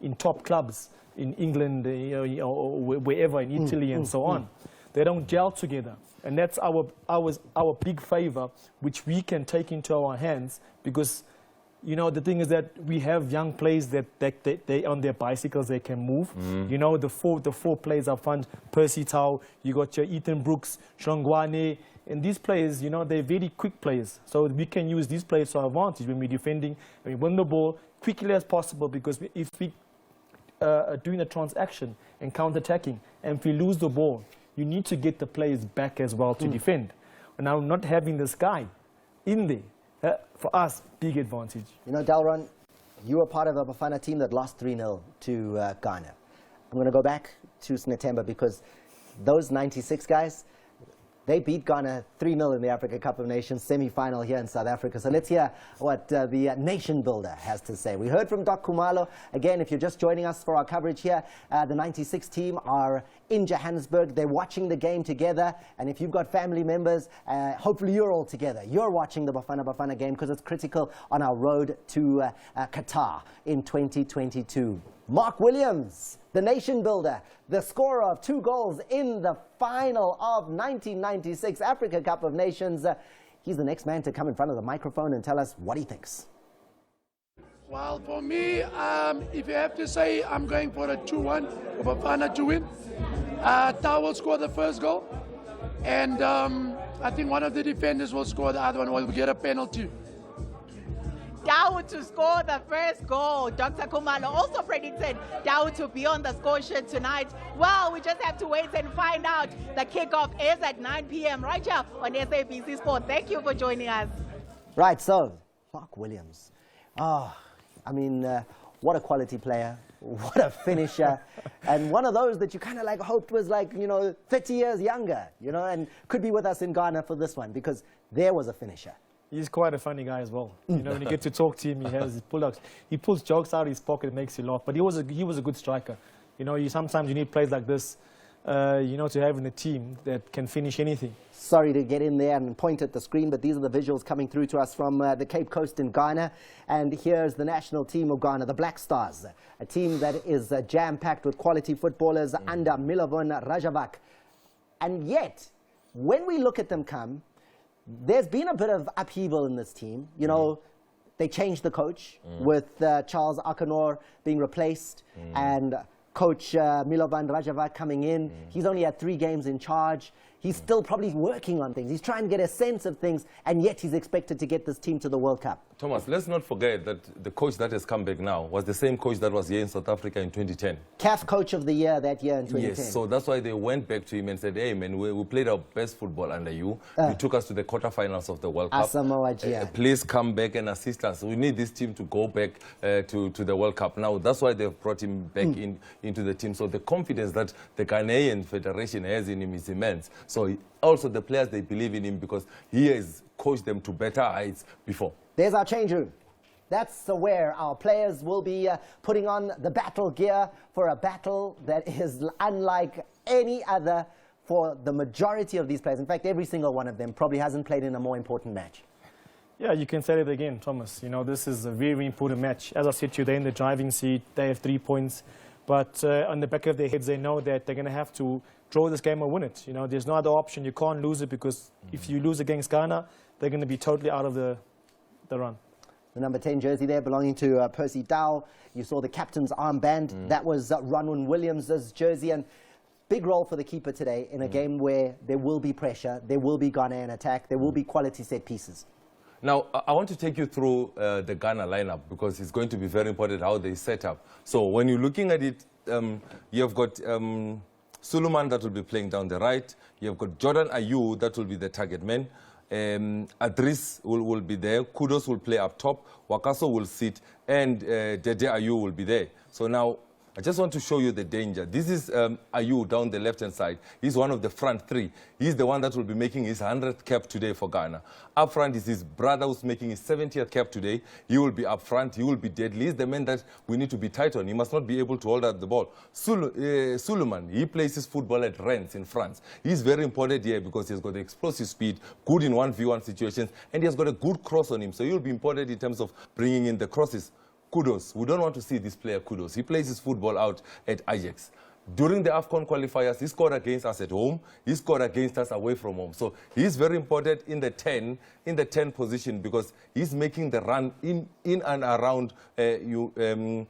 in top clubs in England, or wherever, in Italy and so on. They don't gel together. And that's our big favor, which we can take into our hands, because the thing is that we have young players that they on their bicycles, they can move. The four players up front, Percy Tau, you got your Ethan Brooks, Shlongwane, and these players, they're very quick players. So we can use these players to our advantage when we're defending, and we win the ball quickly as possible, because if we are doing a transaction and counter-attacking, and if we lose the ball, you need to get the players back as well to defend. And now not having this guy in there, for us, big advantage. Delron, you were part of a Bafana team that lost 3-0 to Ghana. I'm going to go back to September, because those 96 guys, they beat Ghana 3-0 in the Africa Cup of Nations semi-final here in South Africa. So let's hear what the nation builder has to say. We heard from Doc Khumalo. Again, if you're just joining us for our coverage here, the 96 team are in Johannesburg. They're watching the game together. And if you've got family members, hopefully you're all together. You're watching the Bafana game, because it's critical on our road to Qatar in 2022. Mark Williams, the nation builder, the scorer of 2 goals in the final of 1996 Africa Cup of Nations. He's the next man to come in front of the microphone and tell us what he thinks. Well, for me, if you have to say, I'm going for a 2-1 for Bafana to win. Tau will score the first goal, and I think one of the defenders will score the other one, will get a penalty. Dawood to score the first goal. Dr. Khumalo also predicted Dawood to be on the score sheet tonight. Well, we just have to wait and find out. The kickoff is at 9 p.m. right here on SABC Sport. Thank you for joining us. Right, so Mark Williams. I mean, what a quality player. What a finisher. And one of those that you kind of hoped was 30 years younger, and could be with us in Ghana for this one, because there was a finisher. He's quite a funny guy as well. When you get to talk to him, he has his pull-ups. He pulls jokes out of his pocket and makes you laugh. But he was a good striker. Sometimes you need players like this, to have in a team that can finish anything. Sorry to get in there and point at the screen, but these are the visuals coming through to us from the Cape Coast in Ghana. And here's the national team of Ghana, the Black Stars, a team that is jam-packed with quality footballers under Milovan Rajavak. And yet, when we look at them come, there's been a bit of upheaval in this team. They changed the coach with Charles Akanor being replaced and coach Milovan Rajavak coming in. He's only had 3 games in charge. He's still probably working on things. He's trying to get a sense of things, and yet he's expected to get this team to the World Cup. Thomas, let's not forget that the coach that has come back now was the same coach that was here in South Africa in 2010. CAF Coach of the Year that year in 2010. Yes, so that's why they went back to him and said, hey, man, we played our best football under you. You took us to the quarterfinals of the World Cup. Please come back and assist us. We need this team to go back to the World Cup. Now, that's why they've brought him back into the team. So the confidence that the Ghanaian Federation has in him is immense. So also the players, they believe in him, because he has coached them to better heights before. There's our change room. That's where our players will be putting on the battle gear for a battle that is unlike any other for the majority of these players. In fact, every single one of them probably hasn't played in a more important match. Yeah, you can say it again, Thomas. This is a very important match. As I said to you, they're in the driving seat. They have 3 points. But on the back of their heads, they know that they're going to have to draw this game or win it. There's no other option. You can't lose it, because if you lose against Ghana, they're going to be totally out of the run. The number 10 jersey there belonging to Percy Tau. You saw the captain's armband. That was Ronwen Williams' jersey. And big role for the keeper today in a game where there will be pressure, there will be Ghanaian attack, there will be quality set pieces. Now, I want to take you through the Ghana lineup, because it's going to be very important how they set up. So when you're looking at it, you've got Suleiman that will be playing down the right. You've got Jordan Ayew that will be the target man. Adris will be there. Kudos will play up top. Wakaso will sit, and Dede Ayew will be there. So now, I just want to show you the danger. This is Ayew down the left-hand side. He's one of the front 3. He's the one that will be making his 100th cap today for Ghana. Up front is his brother who's making his 70th cap today. He will be up front. He will be deadly. He's the man that we need to be tight on. He must not be able to hold out the ball. Suleiman, he plays his football at Rennes in France. He's very important here because he's got the explosive speed, good in 1v1 situations, and he has got a good cross on him. So he'll be important in terms of bringing in the crosses. Kudos. We don't want to see this player Kudos. He plays his football out at Ajax. During the AFCON qualifiers, he scored against us at home. He scored against us away from home. So he's very important in the 10 position because he's making the run in and around Ayu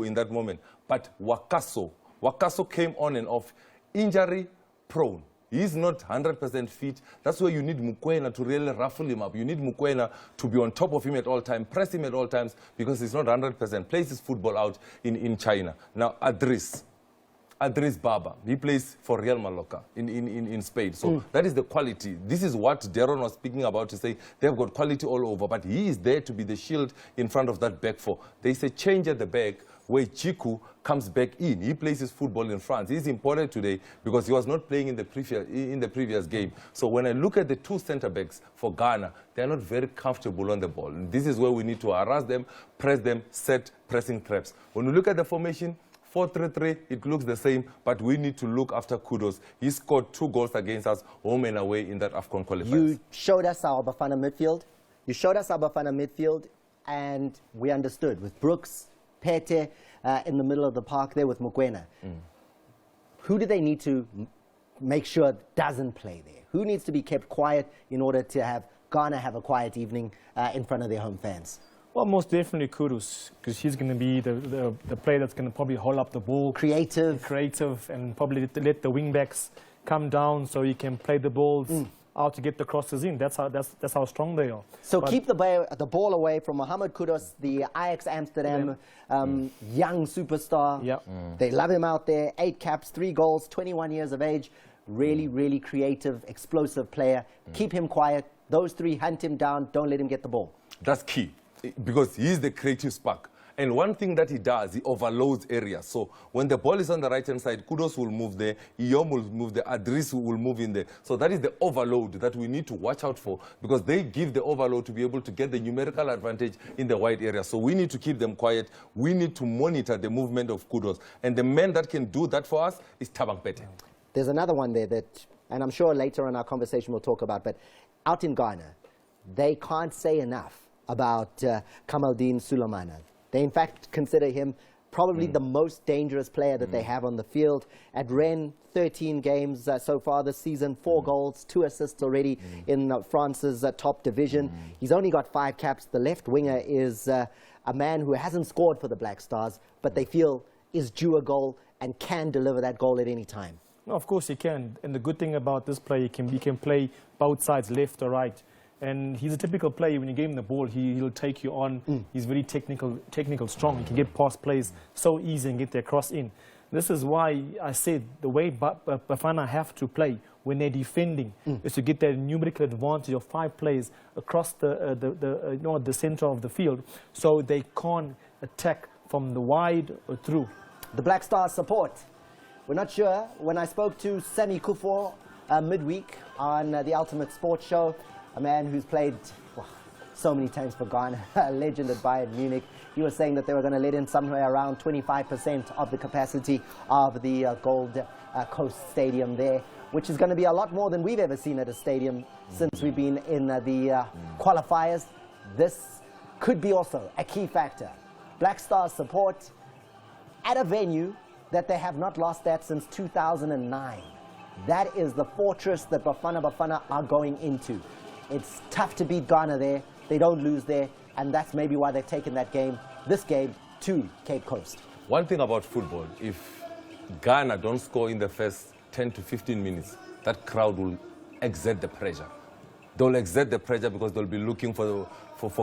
in that moment. But Wakaso came on and off, injury prone. He's not 100% fit. That's why you need Mukwena to really ruffle him up. You need Mukwena to be on top of him at all times, press him at all times because he's not 100%. Plays his football out in China. Now, Adris Baba, he plays for Real Mallorca in Spain. So that is the quality. This is what Darren was speaking about to say they've got quality all over, but he is there to be the shield in front of that back four. There is a change at the back where Chiku comes back in. He plays his football in France. He's important today because he was not playing in the previous game. So when I look at the two centre-backs for Ghana, they're not very comfortable on the ball. And this is where we need to harass them, press them, set pressing traps. When we look at the formation, 4-3-3, it looks the same, but we need to look after Kudos. He scored 2 goals against us, home and away, in that AFCON qualifiers. You showed us our Bafana midfield. And we understood. With Brooks, Pete in the middle of the park there with Mukwena. Who do they need to make sure doesn't play there? Who needs to be kept quiet in order to have Ghana have a quiet evening in front of their home fans? Well, most definitely Kudus, because he's going to be the player that's going to probably hold up the ball. Creative, and probably let the wing-backs come down so he can play the balls out to get the crosses in. That's how strong they are. So keep the ball away from Mohamed Kudus, the Ajax Amsterdam young superstar. Yep. They love him out there. 8 caps, 3 goals, 21 years of age. Really, really creative, explosive player. Keep him quiet. Those 3, hunt him down. Don't let him get the ball. That's key, because he's the creative spark. And one thing that he does, he overloads areas. So when the ball is on the right-hand side, Kudos will move there, Iyom will move there, Adris will move in there. So that is the overload that we need to watch out for, because they give the overload to be able to get the numerical advantage in the wide area. So we need to keep them quiet. We need to monitor the movement of Kudos. And the man that can do that for us is Thabang Pete. There's another one there that, and I'm sure later in our conversation we'll talk about, but out in Ghana, they can't say enough about Kamaldeen Sulemana. They, in fact, consider him probably the most dangerous player that they have on the field. At Rennes, 13 games so far this season, 4 goals, 2 assists already in France's top division. He's only got 5 caps. The left winger is a man who hasn't scored for the Black Stars, but they feel is due a goal and can deliver that goal at any time. No, of course he can. And the good thing about this player, he can play both sides, left or right. And he's a typical player. When you give him the ball, he'll take you on. He's very technical, strong. He can get past plays so easy and get their cross in. This is why I said the way Bafana have to play when they're defending is to get that numerical advantage of 5 players across the center of the field, so they can't attack from the wide or through. The Black Stars support. We're not sure. When I spoke to Sammy Kufo midweek on the Ultimate Sports Show, a man who's played so many times for Ghana, a legend at Bayern Munich, he was saying that they were going to let in somewhere around 25% of the capacity of the Gold Coast Stadium there, which is going to be a lot more than we've ever seen at a stadium since we've been in the qualifiers. This could be also a key factor. Black Stars support at a venue that they have not lost at since 2009. That is the fortress that Bafana are going into. It's tough to beat Ghana there. They don't lose there, and that's maybe why they've taken this game to Cape Coast. One thing about football, if Ghana don't score in the first 10 to 15 minutes, that crowd will exert the pressure. They'll exert the pressure because they'll be looking for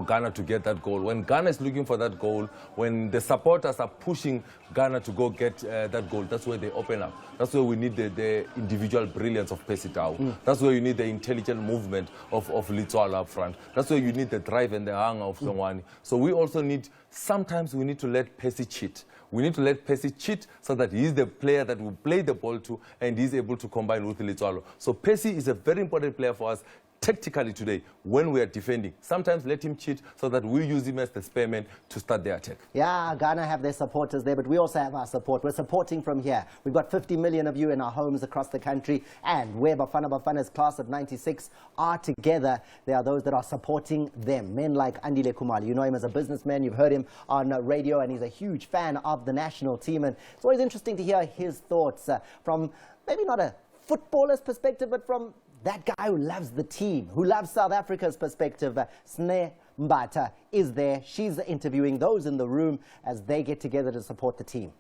Ghana to get that goal. When Ghana is looking for that goal, when the supporters are pushing Ghana to go get that goal, that's where they open up. That's where we need the individual brilliance of Percy Tau. That's where you need the intelligent movement of Litswalo up front. That's where you need the drive and the hunger of Songwani. So we also sometimes we need to let Percy cheat. We need to let Percy cheat so that he's the player that will play the ball to and he's able to combine with Litswalo. So Percy is a very important player for us. tactically today, when we are defending, sometimes let him cheat so that we use him as the spearman to start the attack. Yeah, Ghana have their supporters there, but we also have our support. We're supporting from here. We've got 50 million of you in our homes across the country, and where Bafana's class of 96 are together, there are those that are supporting them. Men like Andile Khumalo. You know him as a businessman. You've heard him on radio, and he's a huge fan of the national team. And it's always interesting to hear his thoughts from maybe not a footballer's perspective, but from that guy who loves the team, who loves South Africa's perspective. Sneh Mbata is there. She's interviewing those in the room as they get together to support the team.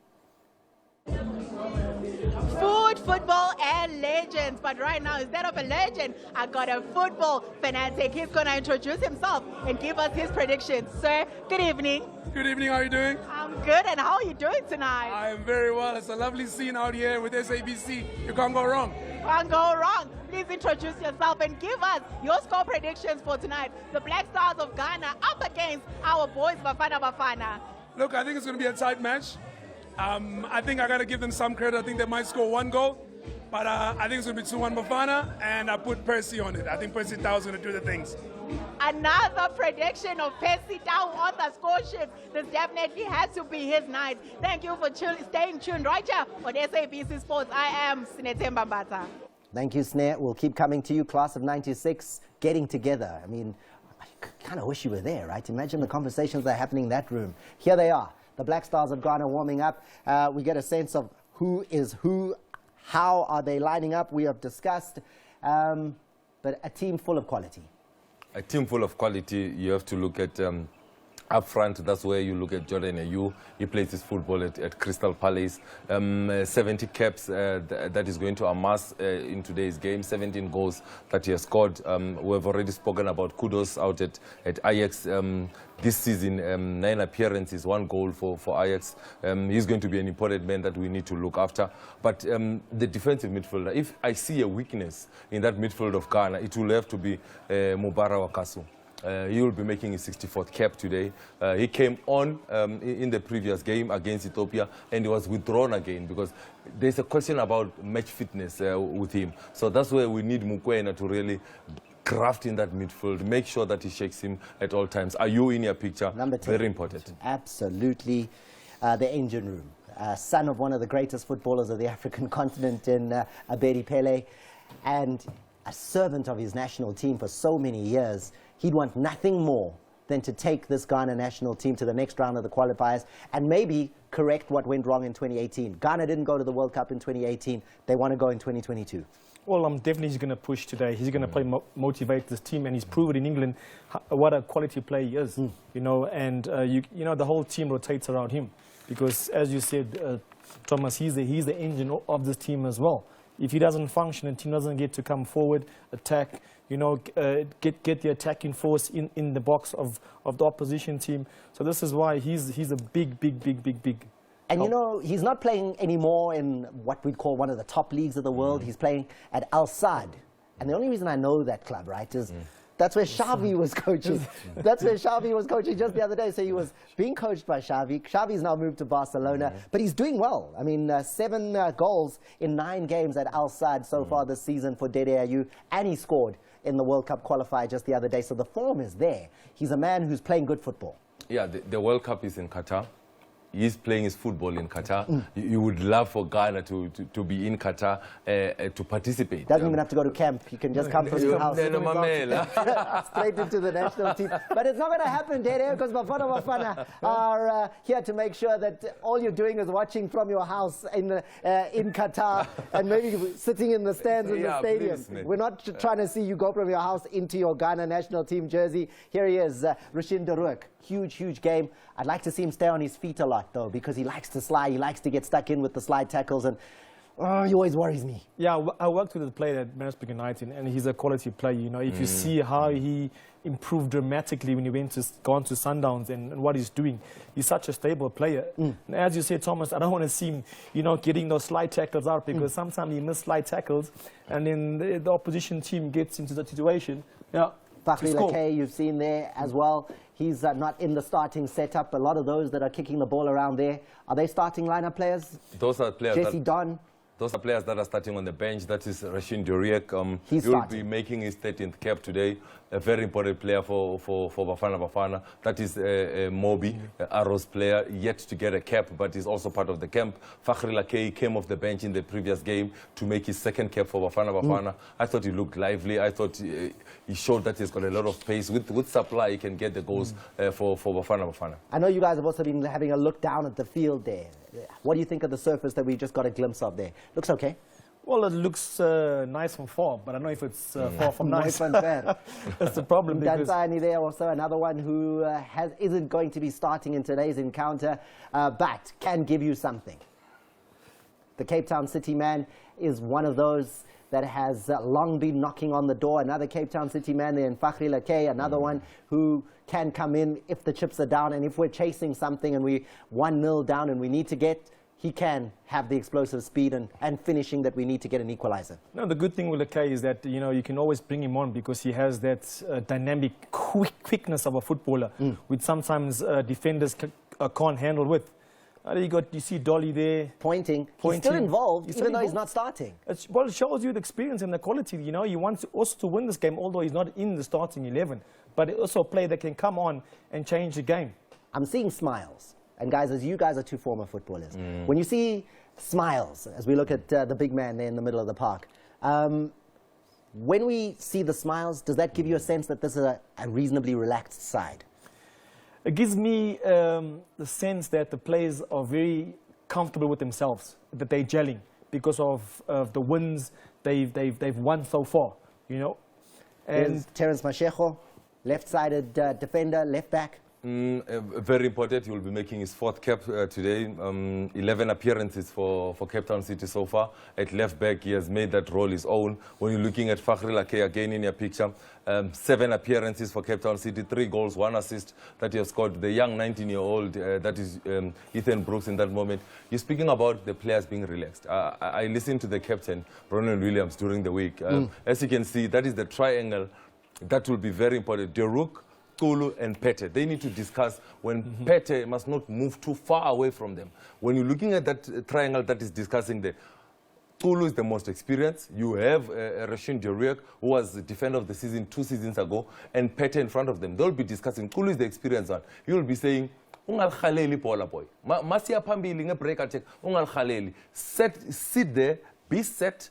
Food, football, and legends. But right now, instead of a legend, I got a football fanatic. He's going to introduce himself and give us his predictions. Sir, good evening. Good evening, how are you doing? I'm good, and how are you doing tonight? I am very well. It's a lovely scene out here with SABC. You can't go wrong. Can't go wrong. Please introduce yourself and give us your score predictions for tonight. The Black Stars of Ghana up against our boys Bafana. Look, I think it's going to be a tight match. I think I got to give them some credit. I think they might score 1 goal. But I think it's going to be 2-1 Bafana, and I put Percy on it. I think Percy Tau is going to do the things. Another prediction of Percy Tau on the score sheet. This definitely has to be his night. Thank you for staying tuned right here on SABC Sports. I am Sinetemba Mbata. Thank you, Sneh. We'll keep coming to you, class of 96, getting together. I mean, I kind of wish you were there, right? Imagine the conversations that are happening in that room. Here they are, the Black Stars of Ghana warming up. We get a sense of who is who, how are they lining up. We have discussed, but a team full of quality. A team full of quality. You have to look at up front. That's where you look at Jordan Ayew. He plays his football at Crystal Palace. 70 caps that is going to amass in today's game. 17 goals that he has scored. We've already spoken about Kudos out at Ajax. This season, 9 appearances, 1 goal for Ajax. He's going to be an important man that we need to look after. But the defensive midfielder, if I see a weakness in that midfield of Ghana, it will have to be Mubara Wakasu. He will be making his 64th cap today. He came on in the previous game against Ethiopia, and he was withdrawn again because there's a question about match fitness with him. So that's where we need Mukwena to really craft in that midfield, make sure that he shakes him at all times. Are you in your picture? Number 10. Very important. Absolutely. The engine room. Son of one of the greatest footballers of the African continent in Abedi Pele, and a servant of his national team for so many years. He'd want nothing more than to take this Ghana national team to the next round of the qualifiers and maybe correct what went wrong in 2018. Ghana didn't go to the World Cup in 2018. They want to go in 2022. Well, definitely he's going to push today. He's going to motivate this team, and he's proven in England what a quality player he is. You know, and you know the whole team rotates around him because, as you said, Thomas, he's the engine of this team as well. If he doesn't function and team doesn't get to come forward, attack, you know, get the attacking force in the box of the opposition team. So this is why he's a big. And you know, he's not playing anymore in what we'd call one of the top leagues of the world. He's playing at Al Sadd. And the only reason I know that club, right, is that's where Xavi was coaching. That's where Xavi was coaching just the other day. So he was being coached by Xavi. Xavi's now moved to Barcelona, but he's doing well. I mean, 7 goals in 9 games at Al Sadd so far this season for Dede Ayew, and he scored in the World Cup qualifier just the other day. So the form is there. He's a man who's playing good football. Yeah, the World Cup is in Qatar. He's playing his football in Qatar. You would love for Ghana to be in Qatar to participate. Doesn't even have to go to camp. You can just come from your house. Straight into the national team. But it's not going to happen, Dede, because Bafana are here to make sure that all you're doing is watching from your house in Qatar and maybe sitting in the stands in the stadium. Please, we're not trying to see you go from your house into your Ghana national team jersey. Here he is, Rushin Daruak. Huge game. I'd like to see him stay on his feet a lot, though, because he likes to slide. He likes to get stuck in with the slide tackles, and he always worries me. Yeah, I worked with a player at Mansfield United, and he's a quality player. You know, if you see how he improved dramatically when he gone to Sundowns and what he's doing, he's such a stable player. And as you said, Thomas, I don't want to see him, you know, getting those slide tackles out because sometimes he misses slide tackles, and then the opposition team gets into that situation. Yeah. Fakhri Lakay, you've seen there as well. He's not in the starting setup. A lot of those that are kicking the ball around there, are they starting lineup players? Those are players. Jesse Don. Those are players that are starting on the bench. That is Rashin Duriek. He's He will starting. be making his 13th cap today. A very important player for Bafana. That is Mobi, Arrow's player, yet to get a cap, but he's also part of the camp. Fakhri Lakay came off the bench in the previous game to make his second cap for Bafana. I thought he looked lively. I thought he showed that he's got a lot of pace. With supply, he can get the goals for Bafana. I know you guys have also been having a look down at the field there. What do you think of the surface that we just got a glimpse of there? Looks okay. Well, it looks nice from far, but I don't know if it's far from nice. That's That's the problem. Because Danzani there, also another one who isn't going to be starting in today's encounter, but can give you something. The Cape Town City man is one of those that has long been knocking on the door. Another Cape Town City man there in Fakhri Lakay, another one who can come in if the chips are down and if we're chasing something and we 1-0 down and we need to get, he can have the explosive speed and finishing that we need to get an equalizer. no, the good thing with Lakay is that you can always bring him on because he has that dynamic quickness of a footballer, which sometimes defenders can't handle with. You see Dolly there. Pointing. He's still involved, even though he's not starting. It shows you the experience and the quality. He wants also to win this game, although he's not in the starting 11. But also a player that can come on and change the game. I'm seeing smiles. And guys, as you guys are two former footballers, when you see smiles, as we look at the big man there in the middle of the park, when we see the smiles, does that give you a sense that this is a reasonably relaxed side? It gives me the sense that the players are very comfortable with themselves, that they're gelling because of the wins they've won so far, And There's Terence Mashego, left-sided defender, left back. Very important. He will be making his 4th cap today. 11 appearances for Cape Town City so far. At left back, he has made that role his own. When you're looking at Fakhri Lakay again in your picture, 7 appearances for Cape Town City, 3 goals, 1 assist that he has scored. The young 19-year-old, that is Ethan Brooks in that moment. You're speaking about the players being relaxed. I listened to the captain, Ronald Williams, during the week. As you can see, that is the triangle that will be very important. Deruk, Kulu and Pete. They need to discuss when Pete must not move too far away from them. When you're looking at that triangle that is discussing there, Kulu is the most experienced. You have Rashin Duriek, who was the defender of the season 2 seasons ago, and Pete in front of them. They'll be discussing. Kulu is the experienced one. He will be saying, ungal khaleli pola boy. Masia pambili nge break attack. Ungal khaleli. Sit there, be set.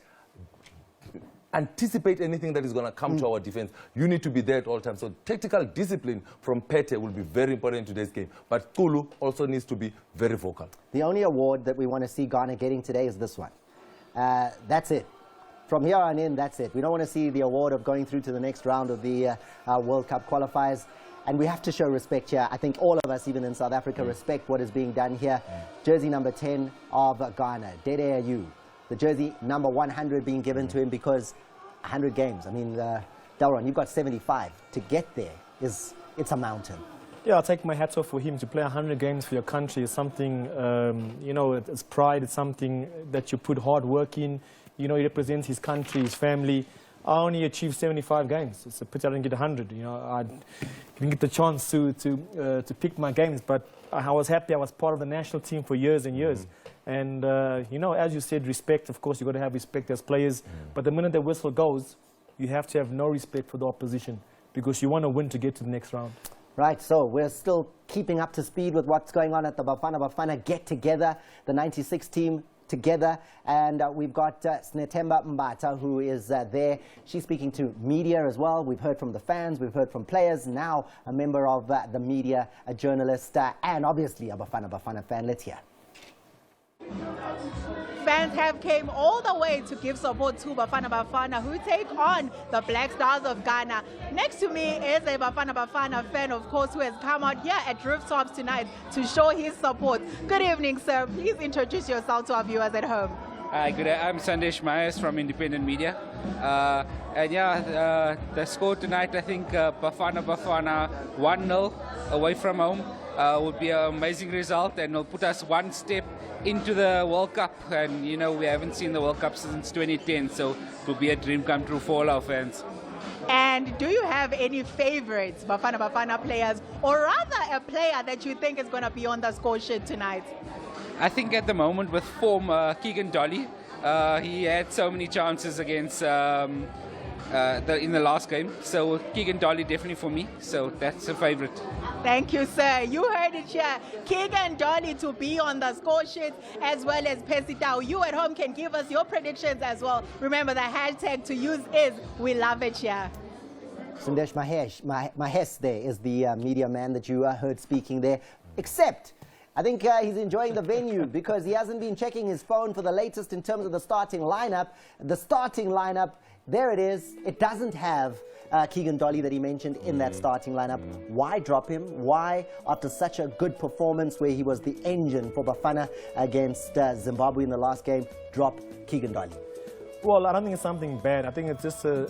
Anticipate anything that is going to come to our defense. You need to be there at all times. So tactical discipline from Pete will be very important in today's game. But Kulu also needs to be very vocal. The only award that we want to see Ghana getting today is this one. That's it. From here on in, that's it. We don't want to see the award of going through to the next round of the World Cup qualifiers. And we have to show respect here. I think all of us, even in South Africa, respect what is being done here. Jersey number 10 of Ghana, Dede Ayew. The jersey number 100 being given to him because 100 games. I mean, Delron, you've got 75. To get there, it's a mountain. Yeah, I'll take my hat off for him. To play 100 games for your country is something, it's pride. It's something that you put hard work in. He represents his country, his family. I only achieved 75 games. It's a pity I didn't get 100. I didn't get the chance to pick my games, but I was happy. I was part of the national team for years and years. And, as you said, respect. Of course, you've got to have respect as players. But the minute the whistle goes, you have to have no respect for the opposition because you want to win to get to the next round. Right, so we're still keeping up to speed with what's going on at the Bafana get-together, the 96 team together. And we've got Snetemba Mbata, who is there. She's speaking to media as well. We've heard from the fans. We've heard from players. Now a member of the media, a journalist, and obviously a Bafana fan. Let's hear. Fans have came all the way to give support to Bafana who take on the Black Stars of Ghana. Next to me is a Bafana fan, of course, who has come out here at Rooftops tonight to show his support. Good evening, sir. Please introduce yourself to our viewers at home. Hi, good day. I'm Sandesh Myers from Independent Media. The score tonight, I think Bafana 1-0 away from home would be an amazing result and will put us one step into the World Cup. And, we haven't seen the World Cup since 2010, so it will be a dream come true for all our fans. And do you have any favorites, Bafana players, or rather a player that you think is going to be on the score sheet tonight? I think at the moment with form, Keegan Dolly He had so many chances against in the last game. So Keegan Dolly definitely for me. So that's a favorite. Thank you, sir. You heard it here. Keegan Dolly to be on the score sheet as well as Pesitao. You at home can give us your predictions as well. Remember, the hashtag to use is We Love It here. Sundesh Mahesh there is the media man that you heard speaking there. Except, I think he's enjoying the venue because he hasn't been checking his phone for the latest in terms of the starting lineup. The starting lineup, there it is. It doesn't have Keegan Dolly that he mentioned in that starting lineup. Why drop him? Why, after such a good performance where he was the engine for Bafana against Zimbabwe in the last game, drop Keegan Dolly? Well, I don't think it's something bad. I think it's just a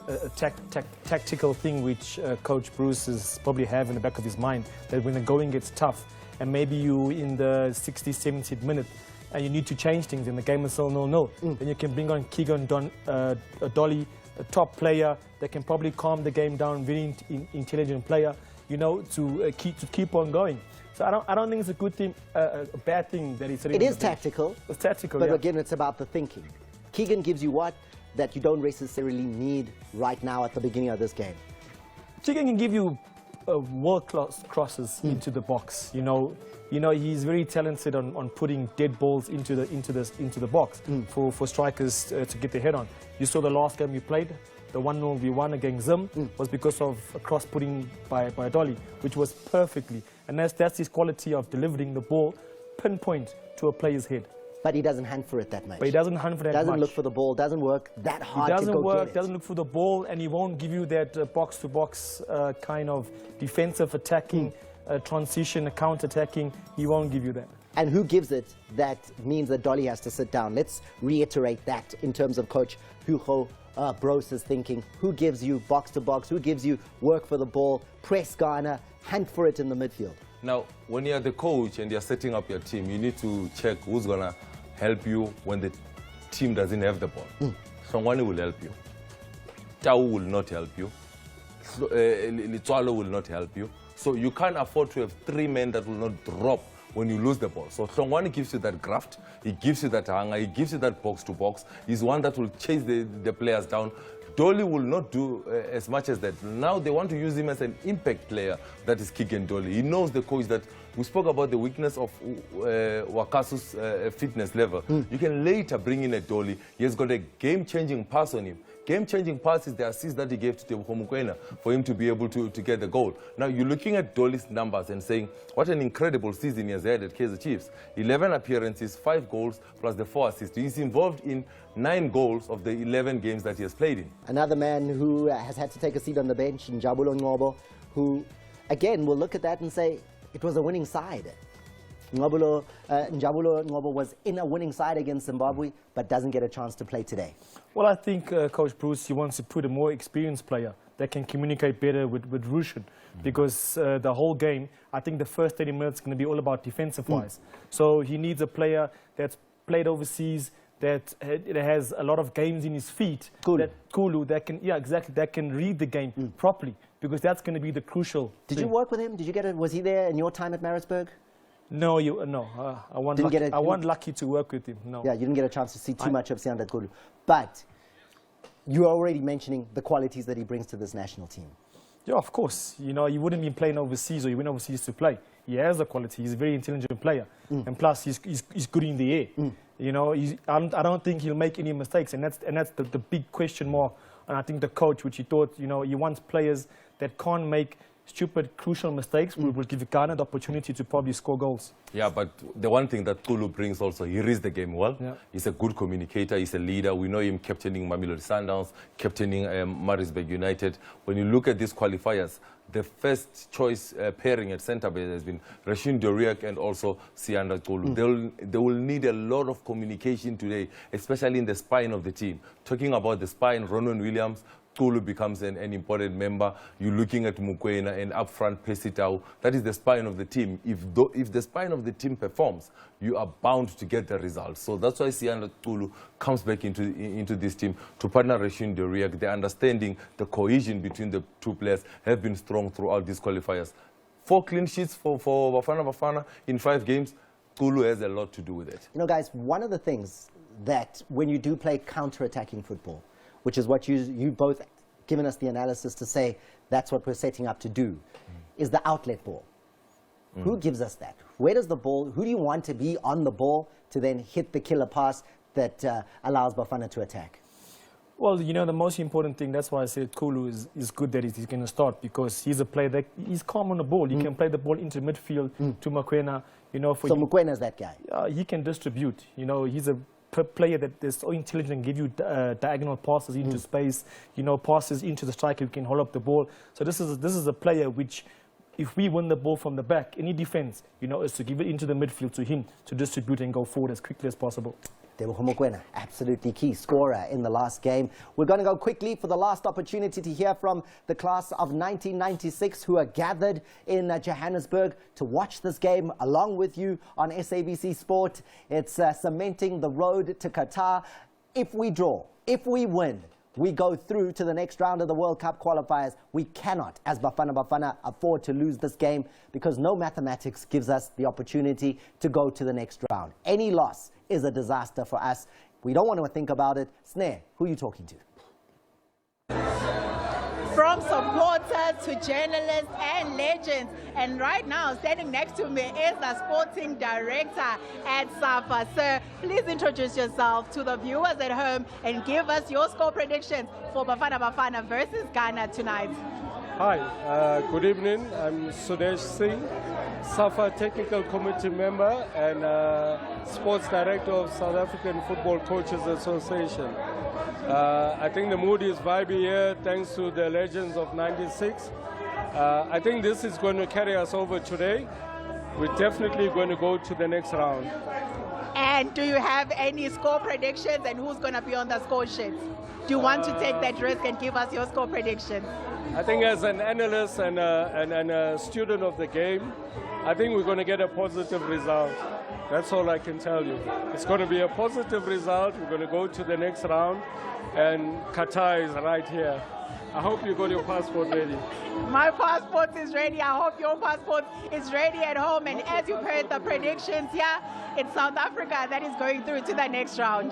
tactical thing which Coach Bruce is probably have in the back of his mind, that when the going gets tough and maybe you in the 60th, 70th minute and you need to change things and the game is still 0-0, then you can bring on Keegan Dolly, a top player that can probably calm the game down, very intelligent player, you know, to keep on going. So I don't think it's a good thing, a bad thing that he's. It is tactical. It's tactical, but yeah. Again, it's about the thinking. Keegan gives you what that you don't necessarily need right now at the beginning of this game. Keegan can give you world-class crosses into the box. You know, he's very talented on putting dead balls into the box for strikers to get their head on. You saw the last game we played, the 1-0 we won against Zim, was because of a cross putting by Dolly, which was perfectly. And that's his quality of delivering the ball pinpoint to a player's head. But he doesn't hunt for it that much. But he doesn't hunt for that much. Doesn't look for the ball, doesn't work that hard to go get it. Doesn't work, doesn't look for the ball, and he won't give you that box-to-box kind of defensive attacking, transition, counter-attacking. He won't give you that. And who gives it, that means that Dolly has to sit down. Let's reiterate that in terms of Coach Hugo Brose's thinking. Who gives you box-to-box? Who gives you work for the ball, press Ghana, hunt for it in the midfield? Now, when you're the coach and you're setting up your team, you need to check who's going to help you when the team doesn't have the ball. Someone will help you. Tau will not help you. Litswalo will not help you. So you can't afford to have 3 men that will not drop when you lose the ball. So Hlongwane gives you that graft, he gives you that hunger, he gives you that box-to-box. He's one that will chase the players down. Dolly will not do as much as that. Now they want to use him as an impact player, that is Keegan Dolly. He knows the coach that we spoke about the weakness of Wakasu's fitness level. You can later bring in a Dolly. He has got a game-changing pass on him. Game-changing pass is the assist that he gave to Tebogo Mokoena for him to be able to get the goal. Now, you're looking at Dolly's numbers and saying, what an incredible season he has had at Kaizer Chiefs. 11 appearances, 5 goals, plus the 4 assists. He's involved in 9 goals of the 11 games that he has played in. Another man who has had to take a seat on the bench, Njabulo Ngobo, who, again, will look at that and say, it was a winning side. Njabulo Ngobo was in a winning side against Zimbabwe, but doesn't get a chance to play today. Well, I think Coach Bruce, he wants to put a more experienced player that can communicate better with Rushan, because the whole game, I think the first 30 minutes is going to be all about defensive-wise. So he needs a player that's played overseas, that has a lot of games in his feet, Kulu, that can, yeah, exactly, that can read the game properly, because that's going to be the crucial Did thing. you work with him? Did you get it? Was he there in your time at Maritzburg? No, I wasn't lucky to work with him, no. Yeah, you didn't get a chance to see too much of Sianda Kulu. But you are already mentioning the qualities that he brings to this national team. Yeah, of course. You know, you wouldn't be playing overseas, or you went overseas to play. He has the quality. He's a very intelligent player. And plus, he's good in the air. You know, I don't think he'll make any mistakes. And that's the big question mark. And I think the coach, which he thought, you know, he wants players that can't make stupid, crucial mistakes, will give Ghana the opportunity to probably score goals. Yeah, but the one thing that Kulu brings also, he reads the game well. Yeah. He's a good communicator. He's a leader. We know him captaining Mamelodi Sundowns, captaining Maritzburg United. When you look at these qualifiers, the first choice pairing at centre back has been Rashid Doriak and also Sianda Kulu. They will need a lot of communication today, especially in the spine of the team. Talking about the spine, Ronan Williams, Kulu becomes an important member. You're looking at Mokoena and up front Pesitao. That is the spine of the team. If the spine of the team performs, you are bound to get the results. So that's why Sianda Kulu comes back into this team to partner Rashid Doriak. The understanding, the cohesion between the two players have been strong throughout these qualifiers. 4 clean sheets for Bafana in 5 games. Kulu has a lot to do with it. You know, guys, one of the things, that when you do play counter-attacking football, which is what you both given us the analysis to say that's what we're setting up to do, is the outlet ball. Who gives us that? Where does the ball, who do you want to be on the ball to then hit the killer pass that allows Bafana to attack? Well, you know, the most important thing, that's why I said Kulu is good that he's going to start, because he's a player that he's calm on the ball. He can play the ball into midfield to Mokoena. You know, so Mokoena is that guy? He can distribute. You know, he's a player that is so intelligent and give you diagonal passes into space, you know, passes into the striker who can hold up the ball. So this is a player which, if we win the ball from the back, any defense, you know, is to give it into the midfield to him to distribute and go forward as quickly as possible. Tebogo Mokoena, absolutely key scorer in the last game. We're going to go quickly for the last opportunity to hear from the class of 1996 who are gathered in Johannesburg to watch this game along with you on SABC Sport. It's cementing the road to Qatar. If we draw, if we win, we go through to the next round of the World Cup qualifiers. We cannot, as Bafana, afford to lose this game, because no mathematics gives us the opportunity to go to the next round. Any loss is a disaster for us. We don't want to think about it. Snare, who are you talking to? From supporters to journalists and legends. And right now, standing next to me is the sporting director at SAFA. Sir, please introduce yourself to the viewers at home and give us your score predictions for Bafana versus Ghana tonight. Hi, good evening. I'm Sudesh Singh, SAFA Technical Committee member and Sports Director of South African Football Coaches Association. I think the mood is vibey here thanks to the legends of '96. I think this is going to carry us over today. We're definitely going to go to the next round. And do you have any score predictions and who's going to be on the score sheet? Do you want to take that risk and give us your score predictions? I think as an analyst and a student of the game, I think we're going to get a positive result. That's all I can tell you. It's going to be a positive result. We're going to go to the next round, and Qatar is right here. I hope you got your passport ready. My passport is ready. I hope your passport is ready at home. And as you've heard the predictions here, it's South Africa that is going through to the next round.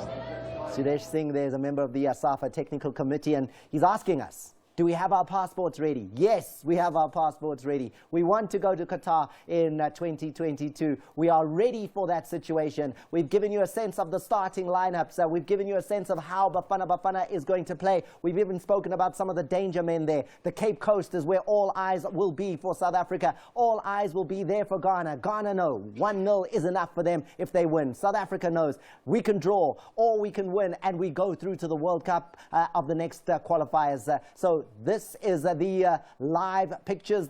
Sudesh Singh, there's a member of the SAFA Technical Committee, and he's asking us, do we have our passports ready? Yes, we have our passports ready. We want to go to Qatar in 2022. We are ready for that situation. We've given you a sense of the starting lineups. We've given you a sense of how Bafana is going to play. We've even spoken about some of the danger men there. The Cape Coast is where all eyes will be for South Africa. All eyes will be there for Ghana. Ghana know 1-0 is enough for them if they win. South Africa knows we can draw or we can win, and we go through to the World Cup of the next qualifiers. So this is the live pictures.